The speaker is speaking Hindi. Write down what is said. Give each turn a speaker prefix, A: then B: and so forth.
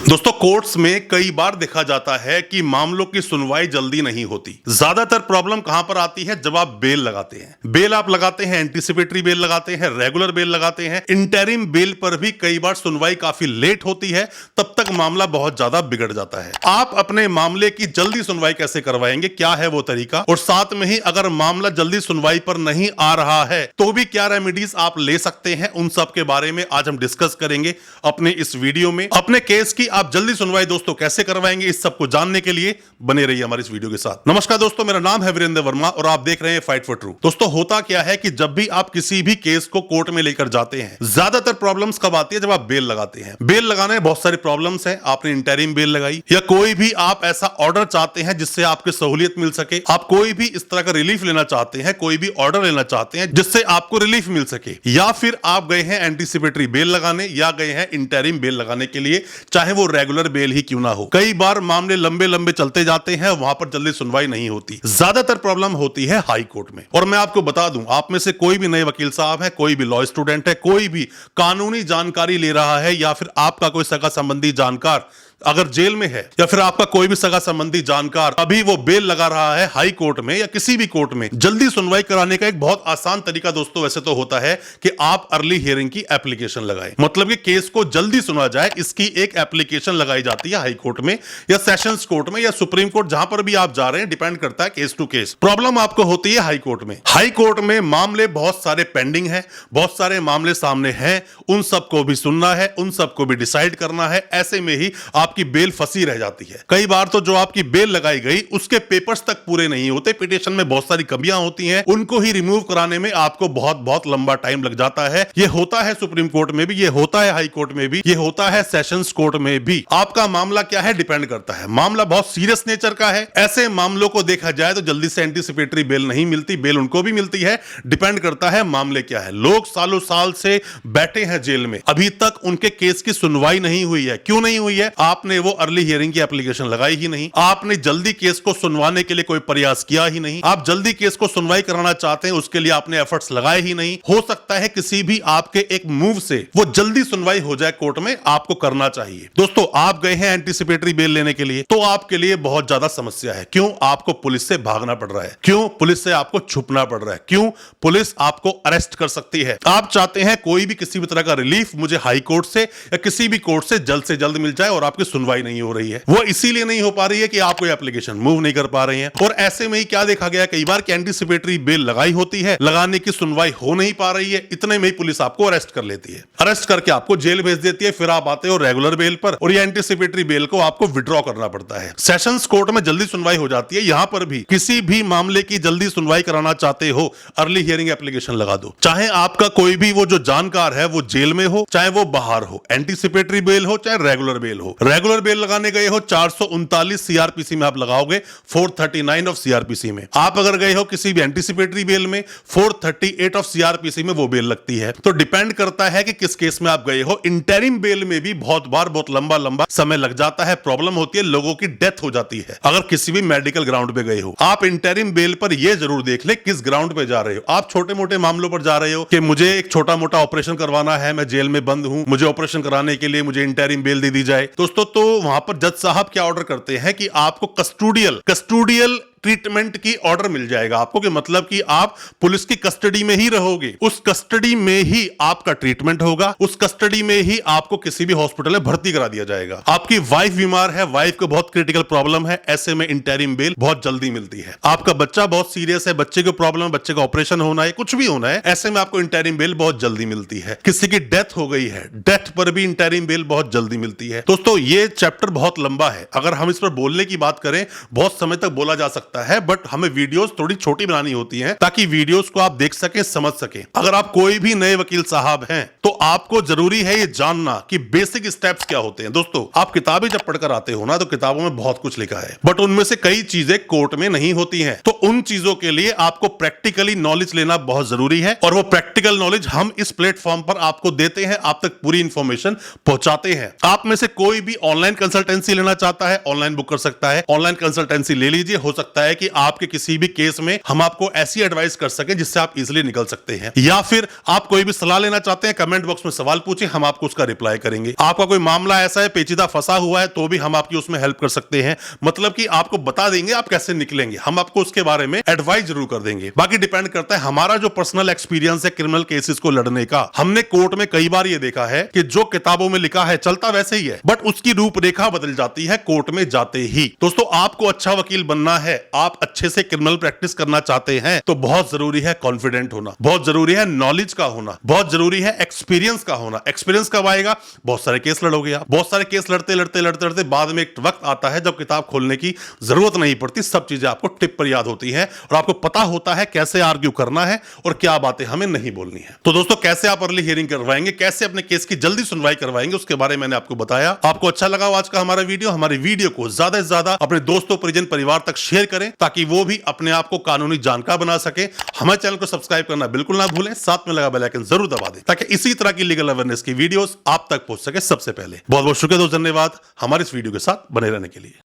A: दोस्तों कोर्ट्स में कई बार देखा जाता है कि मामलों की सुनवाई जल्दी नहीं होती। ज्यादातर प्रॉब्लम कहां पर आती है? जब आप बेल लगाते हैं। बेल आप लगाते हैं, एंटीसिपेटरी बेल लगाते हैं, रेगुलर बेल लगाते हैं, इंटरिम बेल पर भी कई बार सुनवाई काफी लेट होती है। तब तक मामला बहुत ज्यादा बिगड़ जाता है। आप अपने मामले की जल्दी सुनवाई कैसे करवाएंगे? क्या है वो तरीका? और साथ में ही अगर मामला जल्दी सुनवाई पर नहीं आ रहा है तो भी क्या रेमेडीज आप ले सकते हैं? उन सब के बारे में आज हम डिस्कस करेंगे अपने इस वीडियो में। अपने केस की आप जल्दी सुनवाई दोस्तों कैसे करवाएंगे, इस सब को जानने के लिए बने रहिए हमारे इस वीडियो के साथ। नमस्कार दोस्तों, मेरा नाम है वीरेंद्र वर्मा और आप देख रहे हैं फाइट फॉर ट्रू। दोस्तों होता क्या है कि जब भी आप किसी भी केस को कोर्ट में लेकर जाते हैं, ज्यादातर प्रॉब्लम्स कब आती है? जब आप बेल लगाते हैं। बेल लगाने में बहुत सारी प्रॉब्लम्स हैं। आपने इंटरिम बेल लगाई या कोई भी आप ऐसा ऑर्डर चाहते हैं जिससे आपकी सहूलियत मिल सके, आप कोई भी इस तरह का रिलीफ लेना चाहते हैं, कोई भी ऑर्डर लेना चाहते हैं जिससे आपको रिलीफ मिल सके, या फिर आप गए हैं एंटीसिपेटरी बेल लगाने या गए हैं इंटरिम बेल लगाने के लिए, चाहे वो रेगुलर बेल ही क्यों ना हो। कई बार मामले लंबे लंबे चलते जाते हैं, वहां पर जल्दी सुनवाई नहीं होती। ज्यादातर प्रॉब्लम होती है हाई कोर्ट में। और मैं आपको बता दूं, आप में से कोई भी नए वकील साहब है, कोई भी लॉ स्टूडेंट है, कोई भी कानूनी जानकारी ले रहा है, या फिर आपका कोई सगा संबंधी जानकार अगर जेल में है, या फिर आपका कोई भी सगा संबंधी जानकार अभी वो बेल लगा रहा है हाई कोर्ट में या किसी भी कोर्ट में, जल्दी सुनवाई कराने का एक बहुत आसान तरीका दोस्तों वैसे तो होता है कि आप अर्ली हियरिंग की एप्लीकेशन लगाएं। मतलब कि केस को जल्दी सुना जाए, इसकी एक एप्लीकेशन लगाई जाती है हाई कोर्ट में या सेशंस कोर्ट में या सुप्रीम कोर्ट, जहां पर भी आप जा रहे हैं, डिपेंड करता है केस टू केस। प्रॉब्लम आपको होती है हाई कोर्ट में। हाई कोर्ट में मामले बहुत सारे पेंडिंग है, बहुत सारे मामले सामने हैं, उन सबको भी सुनना है, उन सबको भी डिसाइड करना है। ऐसे में ही आपकी बेल फंसी रह जाती है। कई बार तो जो आपकी बेल लगाई गई उसके पेपर्स तक पूरे नहीं होते, पिटीशन में बहुत सारी कमियां होती हैं, उनको ही रिमूव कराने में आपको बहुत बहुत लंबा टाइम लग जाता है। ये होता है सुप्रीम कोर्ट में भी, ये होता है हाई कोर्ट में भी, ये होता है सेशंस कोर्ट में भी। आपका मामला क्या है डिपेंड करता है। मामला बहुत सीरियस नेचर का है, ऐसे मामलों को देखा जाए तो जल्दी से एंटीसिपेटरी बेल नहीं मिलती, बेल उनको भी मिलती है। डिपेंड करता है मामले क्या है। लोग सालों साल से बैठे हैं जेल में, अभी तक उनके केस की सुनवाई नहीं हुई है। क्यों नहीं हुई है? आपने वो अर्ली हियरिंग की एप्लीकेशन लगाई ही नहीं, आपने जल्दी केस को सुनवाने के लिए कोई प्रयास किया ही नहीं, आप जल्दी केस को सुनवाई कराना चाहते हैं उसके लिए आपने एफर्ट्स लगाए ही नहीं। हो सकता है किसी भी आपके एक मूव से वो जल्दी सुनवाई हो जाए कोर्ट में, आपको करना चाहिए। दोस्तों आप गए हैं एंटीसिपेटरी बेल लेने के लिए तो आपके लिए बहुत ज्यादा समस्या है। क्यों? आपको पुलिस से भागना पड़ रहा है। क्यों? पुलिस से आपको छुपना पड़ रहा है। क्यों? पुलिस आपको अरेस्ट कर सकती है। आप चाहते हैं कोई भी किसी भी तरह का रिलीफ मुझे हाई कोर्ट से या किसी भी कोर्ट से जल्द मिल जाए और आपकी सुनवाई नहीं हो रही है। वो इसीलिए नहीं हो पा रही है कि आप कोई एप्लीकेशन मूव नहीं कर पा रहे हैं। और ऐसे में ही क्या देखा गया कई बार कि एंटीसिपेटरी बेल लगाई होती है, लगाने की सुनवाई हो नहीं पा रही है, इतने में ही पुलिस आपको अरेस्ट कर लेती है। अरेस्ट करके आपको जेल भेज देती है। फिर आप आते हो रेगुलर बेल पर और ये एंटीसिपेटरी बेल को आपको विड्रॉ करना पड़ता है। सेशंस कोर्ट में जल्दी सुनवाई हो जाती है। यहां पर भी किसी भी मामले की जल्दी सुनवाई कराना चाहते हो, अर्ली हियरिंग एप्लीकेशन लगा दो। चाहे आपका कोई भी वो जो जानकार है वो जेल में हो, चाहे वो बाहर हो, एंटीसिपेटरी बेल हो चाहे रेगुलर बेल हो। रेगुलर बेल लगाने गए हो 439 सीआरपीसी में आप लगाओगे 439 ऑफ सीआरपीसी में। आप अगर गए हो किसी भी एंटीसिपेटरी बेल में 438 ऑफ सीआरपीसी में वो बेल लगती है। तो डिपेंड करता है कि किस केस में आप गए हो। इंटरिम बेल में भी बहुत बार बहुत लंबा समय लग जाता है। प्रॉब्लम होती है लोगों की डेथ हो जाती है अगर किसी भी मेडिकल ग्राउंड पे गए हो। आप इंटरिम बेल पर यह जरूर देख ले किस ग्राउंड पे जा रहे हो। आप छोटे मोटे मामलों पर जा रहे हो कि मुझे एक छोटा मोटा ऑपरेशन करवाना है, मैं जेल में बंद हूं, मुझे ऑपरेशन कराने के लिए मुझे इंटरिम बेल दे दी जाए दोस्तों, तो वहां पर जज साहब क्या ऑर्डर करते हैं कि आपको कस्टोडियल ट्रीटमेंट की ऑर्डर मिल जाएगा आपको, कि मतलब कि आप पुलिस की कस्टडी में ही रहोगे, उस कस्टडी में ही आपका ट्रीटमेंट होगा, उस कस्टडी में ही आपको किसी भी हॉस्पिटल में भर्ती करा दिया जाएगा। आपकी वाइफ बीमार है, वाइफ को बहुत क्रिटिकल प्रॉब्लम है, ऐसे में इंटरिम बेल बहुत जल्दी मिलती है। आपका बच्चा बहुत सीरियस है, बच्चे को प्रॉब्लम है, बच्चे का ऑपरेशन होना है, कुछ भी होना है, ऐसे में आपको इंटरिम बेल बहुत जल्दी मिलती है। किसी की डेथ हो गई है, डेथ पर भी इंटरिम बेल बहुत जल्दी मिलती है। दोस्तों ये चैप्टर बहुत लंबा है, अगर हम इस पर बोलने की बात करें बहुत समय तक बोला जा सकता है, बट हमें वीडियोस थोड़ी छोटी बनानी होती हैं ताकि वीडियोस को आप देख सकें, समझ सकें। अगर आप कोई भी नए वकील साहब हैं तो आपको जरूरी है ये जानना कि बेसिक स्टेप्स क्या होते हैं। दोस्तों आप किताबें जब पढ़कर आते हो ना तो किताबों में बहुत कुछ लिखा है, बट उनमें से कई चीजें कोर्ट में नहीं होती हैं। तो उन चीजों के लिए आपको प्रैक्टिकली नॉलेज लेना बहुत जरूरी है और वो प्रैक्टिकल नॉलेज हम इस प्लेटफॉर्म पर आपको देते हैं, आप तक पूरी इंफॉर्मेशन पहुंचाते हैं। आप में से कोई भी ऑनलाइन कंसल्टेंसी लेना चाहता है, ऑनलाइन बुक कर सकता है, ऑनलाइन कंसल्टेंसी ले लीजिए। हो सकता सकता है कि आपके किसी भी केस में हम आपको ऐसी एडवाइस कर सके जिससे आप इजीली निकल सकते हैं। या फिर आप कोई भी सलाह लेना चाहते हैं, कमेंट बॉक्स में सवाल पूछे, हम आपको उसका रिप्लाई करेंगे। आपका कोई मामला ऐसा है पेचीदा फंसा हुआ है तो भी हम आपकी उसमें हेल्प कर सकते हैं। मतलब कि आपको बता देंगे आप कैसे निकलेंगे, हम आपको उसके बारे में एडवाइस जरूर कर देंगे। बाकी डिपेंड करता है हमारा जो पर्सनल एक्सपीरियंस है क्रिमिनल केसेस को लड़ने का। हमने कोर्ट में कई बार ये देखा है कि जो किताबों में लिखा है चलता वैसे ही है, बट उसकी रूपरेखा बदल जाती है कोर्ट में जाते ही। दोस्तों, आपको अच्छा वकील बनना है, आप अच्छे से क्रिमिनल प्रैक्टिस करना चाहते हैं तो बहुत जरूरी है कॉन्फिडेंट होना, बहुत जरूरी है नॉलेज का होना, बहुत जरूरी है एक्सपीरियंस का होना। एक्सपीरियंस कब आएगा? बहुत सारे केस लड़ोगे आप, बहुत सारे केस लड़ते लड़ते लड़ते लड़ते बाद में एक वक्त आता है जब किताब खोलने की जरूरत नहीं पड़ती, सब चीजें आपको टिप पर याद होती हैं और आपको पता होता है कैसे आर्ग्यू करना है और क्या बातें हमें नहीं बोलनी है। तो दोस्तों, कैसे आप अर्ली हियरिंग करवाएंगे, कैसे अपने केस की जल्दी सुनवाई करवाएंगे, उसके बारे में मैंने आपको बताया। आपको अच्छा लगा आज का हमारा वीडियो? हमारे वीडियो को ज्यादा से ज्यादा अपने दोस्तों, परिजन, परिवार तक शेयर करें ताकि वो भी अपने आप को कानूनी जानकार बना सके। हमारे चैनल को सब्सक्राइब करना बिल्कुल ना भूलें, साथ में लगा बेल आइकन जरूर दबा दें ताकि इसी तरह की लीगल अवेयरनेस की वीडियोस आप तक पहुंच सके सबसे पहले। बहुत बहुत शुक्रिया दोस्त, धन्यवाद हमारे इस वीडियो के साथ बने रहने के लिए।